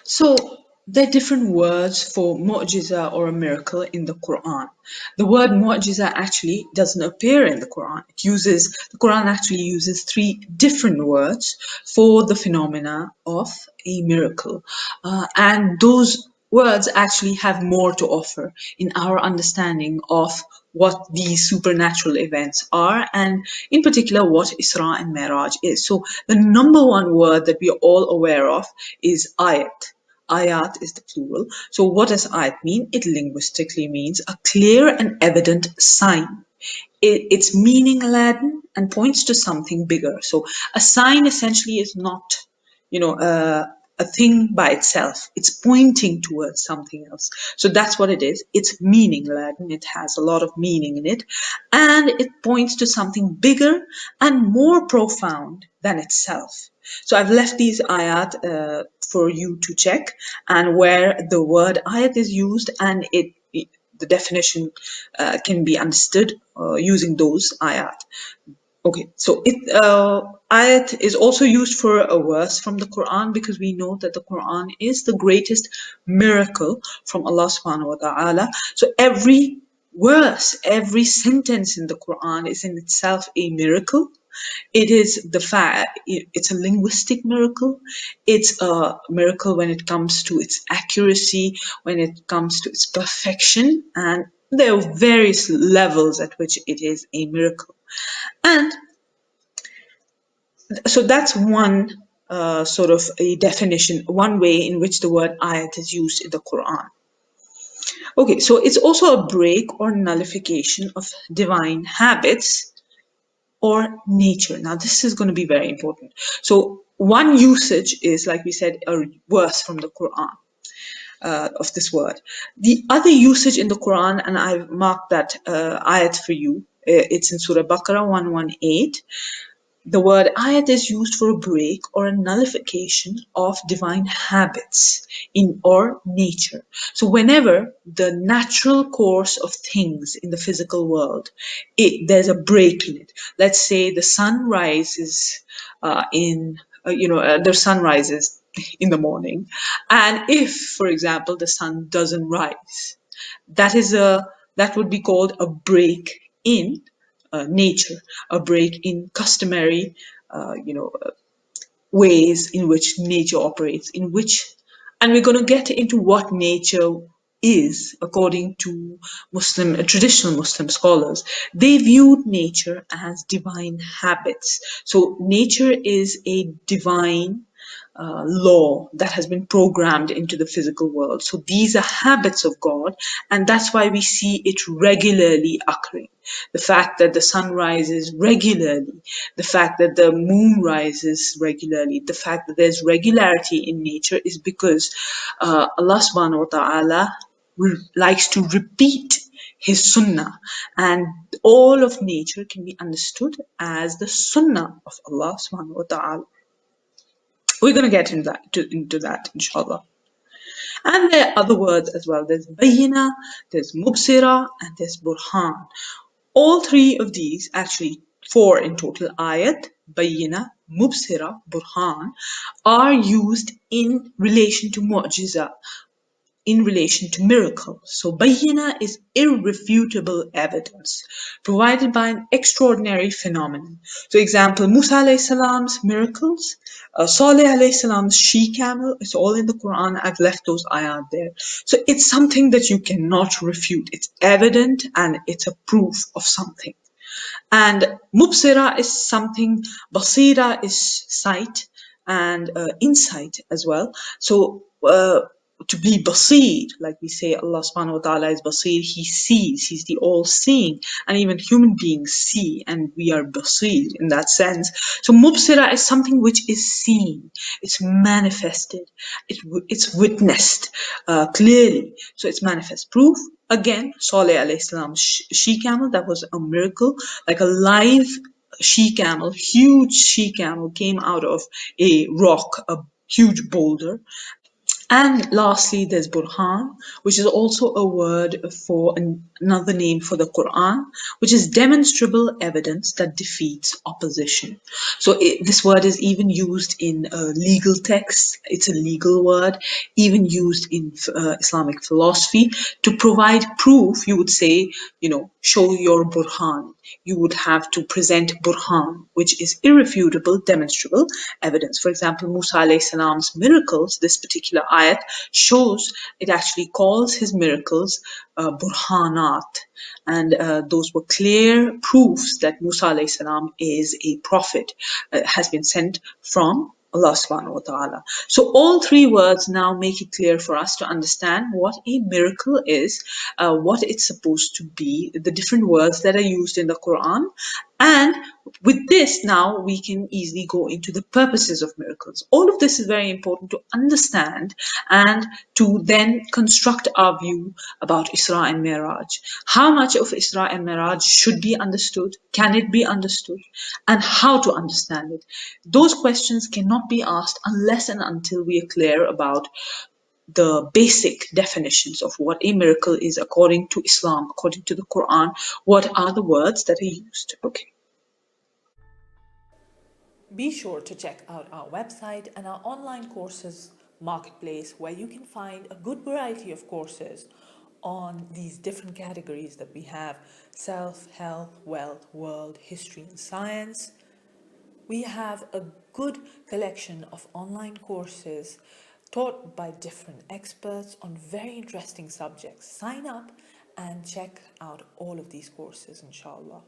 So there are different words for mu'jiza or a miracle in the Quran. The word mu'jiza actually doesn't appear in the Quran. The Quran actually uses three different words for the phenomena of a miracle. And those words actually have more to offer in our understanding of what these supernatural events are, and in particular what Isra and Miraj is. So the number one word that we are all aware of is ayat. Ayat is the plural. So what does ayat mean? It linguistically means a clear and evident sign. It's meaning laden and points to something bigger. So a sign essentially is not, a thing by itself. It's pointing towards something else. So that's what it is. It's meaning laden. It has a lot of meaning in it, and it points to something bigger and more profound than itself. So I've left these ayat for you to check, and where the word ayat is used, and the definition can be understood using those ayat. Okay, so ayat is also used for a verse from the Quran, because we know that the Quran is the greatest miracle from Allah subhanahu wa ta'ala. So every verse, every sentence in the Quran is in itself a miracle. It's a linguistic miracle. It's a miracle when it comes to its accuracy, when it comes to its perfection, and there are various levels at which it is a miracle. And so that's one sort of a definition, one way in which the word ayat is used in the Quran. Okay, so it's also a break or nullification of divine habits or nature. Now, this is going to be very important. So one usage is, like we said, a verse from the Quran of this word. The other usage in the Quran, and I've marked that ayat for you, it's in Surah Baqarah 118. The word ayat is used for a break or a nullification of divine habits or nature. So whenever the natural course of things in the physical world, there's a break in it. Let's say the sun rises the sun rises in the morning, and if, for example, the sun doesn't rise, that would be called a break in nature, a break in customary, ways in which nature operates, and we're going to get into what nature is according to traditional Muslim scholars. They viewed nature as divine habits. So nature is a divine law that has been programmed into the physical world. So these are habits of God, and that's why we see it regularly occurring. The fact that the sun rises regularly, the fact that the moon rises regularly, the fact that there's regularity in nature is because Allah subhanahu wa ta'ala likes to repeat his sunnah, and all of nature can be understood as the sunnah of Allah subhanahu wa ta'ala. We're going to get into that, inshallah. And there are other words as well. There's bayyina, there's mubsira, and there's burhan. All three of these, actually four in total, ayat, bayyina, mubsira, burhan, are used in relation to mu'jiza, in relation to miracles. So bayyina is irrefutable evidence provided by an extraordinary phenomenon. So example, Musa alayhi salam's miracles, Saleh alayhi salam's she-camel, it's all in the Quran. I've left those ayat there. So it's something that you cannot refute. It's evident and it's a proof of something. And mubsira is something, basira is sight, and insight as well. So to be basir, like we say, Allah subhanahu wa ta'ala is basir, he sees, he's the all-seeing, and even human beings see, and we are basir in that sense. So mubsira is something which is seen, it's manifested, it's witnessed clearly, so it's manifest. Proof, again, Saleh alayhi salam's she-camel, that was a miracle, like a live she-camel, huge she-camel came out of a rock, a huge boulder. And lastly, there's Burhan, which is also a word for another name for the Quran, which is demonstrable evidence that defeats opposition. So this word is even used in legal texts. It's a legal word, even used in Islamic philosophy to provide proof. You would say, show your Burhan. You would have to present Burhan, which is irrefutable, demonstrable evidence. For example, Musa alayhi salam's miracles, this particular ayat shows, it actually calls his miracles burhanat. And those were clear proofs that Musa alayhi salam is a prophet, has been sent from Allah subhanahu wa ta'ala. So all three words now make it clear for us to understand what a miracle is, what it's supposed to be, the different words that are used in the Quran. And with this, now we can easily go into the purposes of miracles. All of this is very important to understand and to then construct our view about Isra and Miraj. How much of Isra and Miraj should be understood? Can it be understood? And how to understand it? Those questions cannot be asked unless and until we are clear about the basic definitions of what a miracle is according to Islam, according to the Quran. What are the words that are used? Okay. Be sure to check out our website and our online courses marketplace, where you can find a good variety of courses on these different categories that we have: self, health, wealth, world, history, and science. We have a good collection of online courses taught by different experts on very interesting subjects. Sign up and check out all of these courses, inshallah.